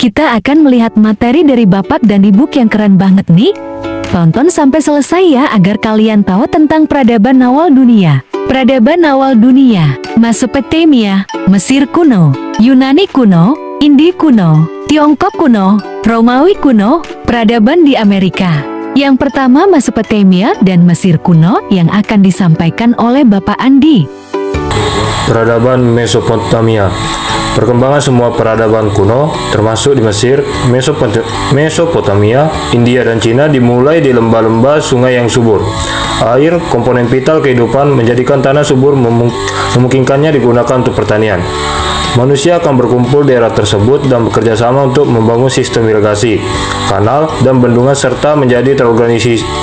Kita akan melihat materi dari Bapak dan Ibu yang keren banget nih. Tonton sampai selesai ya agar kalian tahu tentang peradaban awal dunia. Peradaban awal dunia, Mesopotamia, Mesir kuno, Yunani kuno, India kuno, Tiongkok kuno, Romawi kuno, peradaban di Amerika. Yang pertama Mesopotamia dan Mesir kuno yang akan disampaikan oleh Bapak Andi. Peradaban Mesopotamia. Perkembangan semua peradaban kuno, termasuk di Mesir, Mesopotamia, India, dan Cina dimulai di lembah-lembah sungai yang subur. Air, komponen vital kehidupan, menjadikan tanah subur memungkinkannya digunakan untuk pertanian. Manusia akan berkumpul di era tersebut dan bekerja sama untuk membangun sistem irigasi, kanal, dan bendungan serta menjadi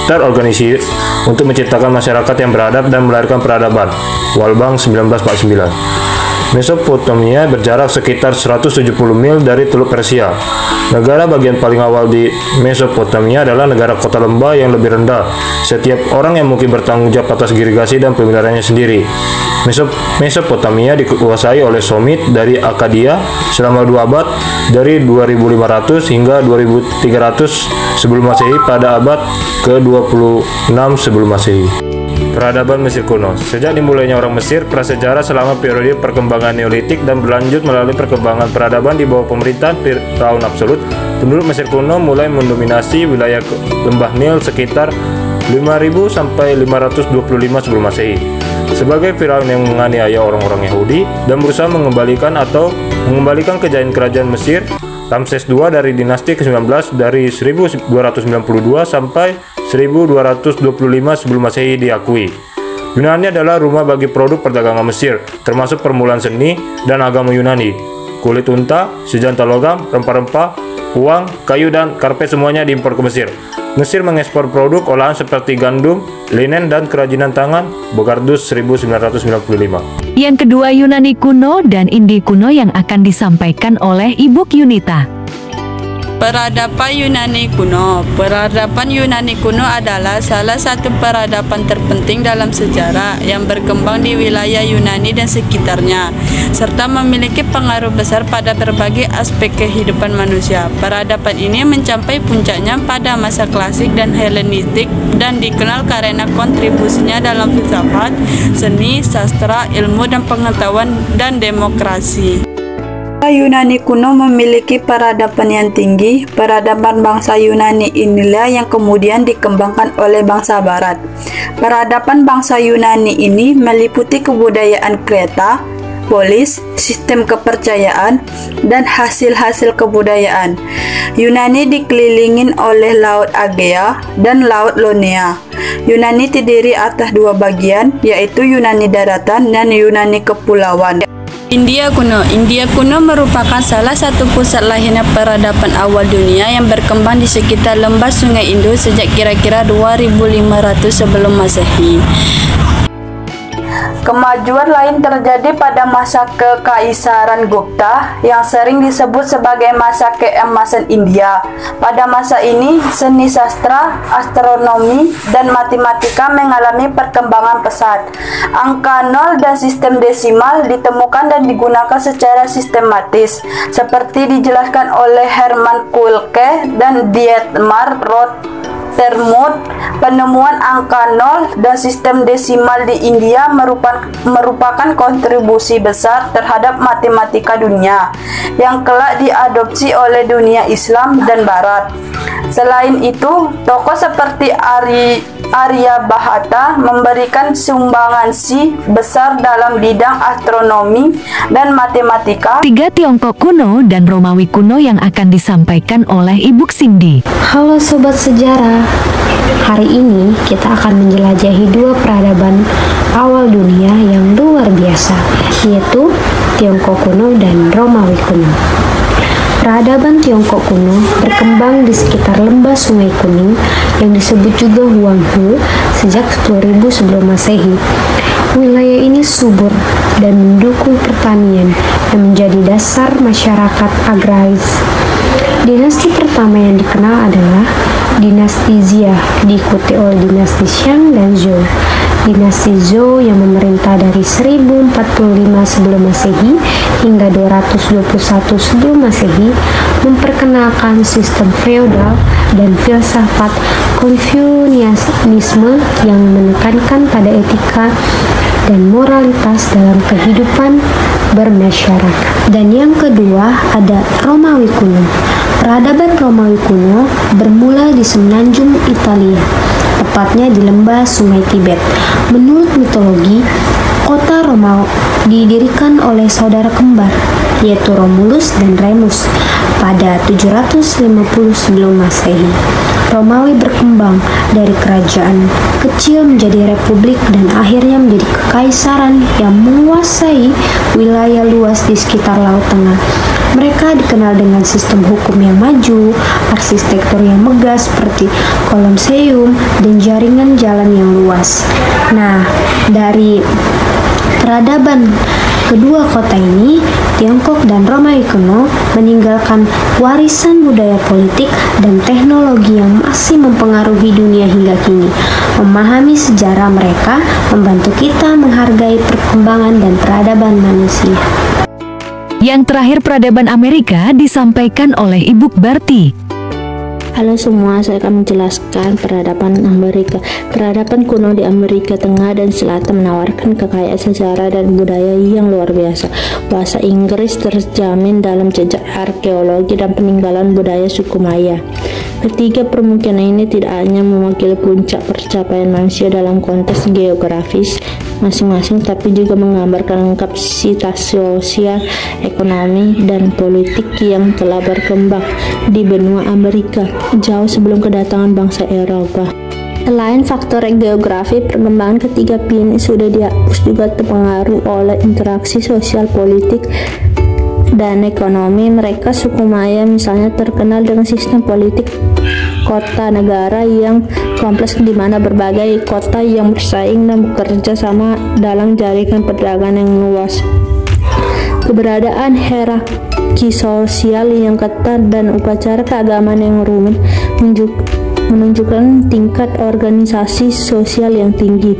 terorganisir untuk menciptakan masyarakat yang beradab dan melahirkan peradaban. Walbang 1949. Mesopotamia berjarak sekitar 170 mil dari Teluk Persia. Negara bagian paling awal di Mesopotamia adalah negara kota lembah yang lebih rendah. Setiap orang yang mungkin bertanggung jawab atas irigasi dan pemeliharaannya sendiri. Mesopotamia dikuasai oleh Somit dari Akkadia selama 2 abad, dari 2500 hingga 2300 sebelum Masehi pada abad ke-26 sebelum Masehi. Peradaban Mesir kuno. Sejak dimulainya orang Mesir, prasejarah selama periode perkembangan Neolitik dan berlanjut melalui perkembangan peradaban di bawah pemerintahan Firaun absolut, penduduk Mesir kuno mulai mendominasi wilayah lembah Nil sekitar 5000 sampai 525 sebelum Masehi. Sebagai Firaun yang menganiaya orang-orang Yahudi dan berusaha mengembalikan kejayaan kerajaan Mesir, Ramses II dari dinasti ke-19 dari 1292 sampai 1225 sebelum Masehi diakui. Yunani adalah rumah bagi produk perdagangan Mesir, termasuk permulaan seni dan agama Yunani. Kulit unta, sejantan logam, rempah-rempah, uang, kayu, dan karpet semuanya diimpor ke Mesir. Mesir mengekspor produk olahan seperti gandum, linen, dan kerajinan tangan. Bogardus 1995. Yang kedua Yunani kuno dan India kuno yang akan disampaikan oleh Ibu Yunita. Peradaban Yunani kuno. Peradaban Yunani kuno adalah salah satu peradaban terpenting dalam sejarah yang berkembang di wilayah Yunani dan sekitarnya, serta memiliki pengaruh besar pada berbagai aspek kehidupan manusia. Peradaban ini mencapai puncaknya pada masa klasik dan Helenistik dan dikenal karena kontribusinya dalam filsafat, seni, sastra, ilmu, dan pengetahuan dan demokrasi. Yunani kuno memiliki peradaban yang tinggi. Peradaban bangsa Yunani inilah yang kemudian dikembangkan oleh bangsa Barat. Peradaban bangsa Yunani ini meliputi kebudayaan Kreta, polis, sistem kepercayaan, dan hasil-hasil kebudayaan. Yunani dikelilingin oleh Laut Egea dan Laut Ionia. Yunani terdiri atas 2 bagian, yaitu Yunani daratan dan Yunani kepulauan. India kuno. India kuno merupakan salah satu pusat lahirnya peradaban awal dunia yang berkembang di sekitar lembah Sungai Indo sejak kira-kira 2500 sebelum Masehi. Kemajuan lain terjadi pada masa Kekaisaran Gupta yang sering disebut sebagai masa keemasan India. Pada masa ini, seni sastra, astronomi, dan matematika mengalami perkembangan pesat. Angka 0 dan sistem desimal ditemukan dan digunakan secara sistematis, seperti dijelaskan oleh Hermann Kuhlke dan Dietmar Rothermund. Penemuan angka 0 dan sistem desimal di India merupakan kontribusi besar terhadap matematika dunia yang kelak diadopsi oleh dunia Islam dan Barat. Selain itu, tokoh seperti Aryabhata memberikan sumbangansi besar dalam bidang astronomi dan matematika. 3 Tiongkok kuno dan Romawi kuno yang akan disampaikan oleh Ibu Cindy. Halo Sobat Sejarah, hari ini kita akan menjelajahi 2 peradaban awal dunia yang luar biasa, yaitu Tiongkok kuno dan Romawi kuno. Peradaban Tiongkok kuno berkembang di sekitar lembah Sungai Kuning yang disebut juga Huanghe sejak 10.000 sebelum Masehi. Wilayah ini subur dan mendukung pertanian yang menjadi dasar masyarakat agraris. Dinasti pertama yang dikenal adalah Dinasti Xia, diikuti oleh Dinasti Shang dan Zhou. Dinasti Zhou yang memerintah dari 1045 sebelum Masehi hingga 221 sebelum Masehi memperkenalkan sistem feodal dan filsafat Konfusianisme yang menekankan pada etika dan moralitas dalam kehidupan bermasyarakat. Dan yang kedua ada Romawi kuno. Peradaban Romawi kuno bermula di semenanjung Italia, tepatnya di lembah Sungai Tibet. Menurut mitologi, kota Roma didirikan oleh saudara kembar, yaitu Romulus dan Remus, pada 750 sebelum Masehi. Romawi berkembang dari kerajaan kecil menjadi republik dan akhirnya menjadi kekaisaran yang menguasai wilayah luas di sekitar Laut Tengah. Mereka dikenal dengan sistem hukum yang maju, arsitektur yang megah seperti Kolosseum, dan jaringan jalan yang luas. Nah, dari peradaban kedua kota ini, Tiongkok dan Romawi kuno meninggalkan warisan budaya politik dan teknologi yang masih mempengaruhi dunia hingga kini. Memahami sejarah mereka membantu kita menghargai perkembangan dan peradaban manusia. Yang terakhir, peradaban Amerika disampaikan oleh Ibu Barty. Halo semua, saya akan menjelaskan peradaban Amerika. Peradaban kuno di Amerika Tengah dan Selatan menawarkan kekayaan sejarah dan budaya yang luar biasa. Bahasa Inggris terjamin dalam jejak arkeologi dan peninggalan budaya suku Maya. Ketiga permukiman ini tidak hanya mewakili puncak pencapaian manusia dalam konteks geografis masing-masing, tapi juga menggambarkan lengkap situasi sosial, ekonomi, dan politik yang telah berkembang di benua Amerika jauh sebelum kedatangan bangsa Eropa. Selain faktor geografi, perkembangan ketiga ini sudah dihapus juga terpengaruh oleh interaksi sosial, politik, dan ekonomi mereka. Suku Maya misalnya terkenal dengan sistem politik kota negara yang kompleks, di mana berbagai kota yang bersaing dan bekerja sama dalam jaringan perdagangan yang luas. Keberadaan hierarki sosial yang ketat dan upacara keagamaan yang rumit menunjukkan tingkat organisasi sosial yang tinggi.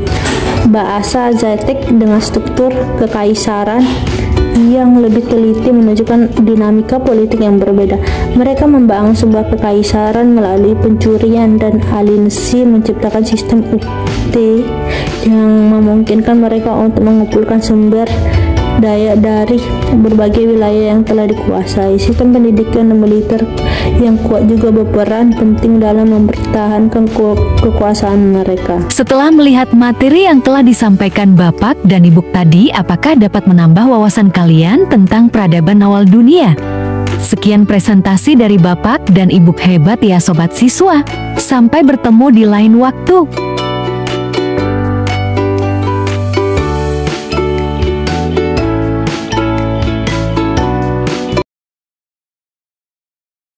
Bahasa Aztec dengan struktur kekaisaran yang lebih teliti menunjukkan dinamika politik yang berbeda. Mereka membangun sebuah kekaisaran melalui pencurian dan aliensi, menciptakan sistem ukti yang memungkinkan mereka untuk mengumpulkan sumber daya dari berbagai wilayah yang telah dikuasai. Sistem pendidikan dan militer yang kuat juga berperan penting dalam mempertahankan kekuasaan mereka. Setelah melihat materi yang telah disampaikan Bapak dan Ibu tadi, apakah dapat menambah wawasan kalian tentang peradaban awal dunia? Sekian presentasi dari Bapak dan Ibu hebat ya Sobat Siswa. Sampai bertemu di lain waktu.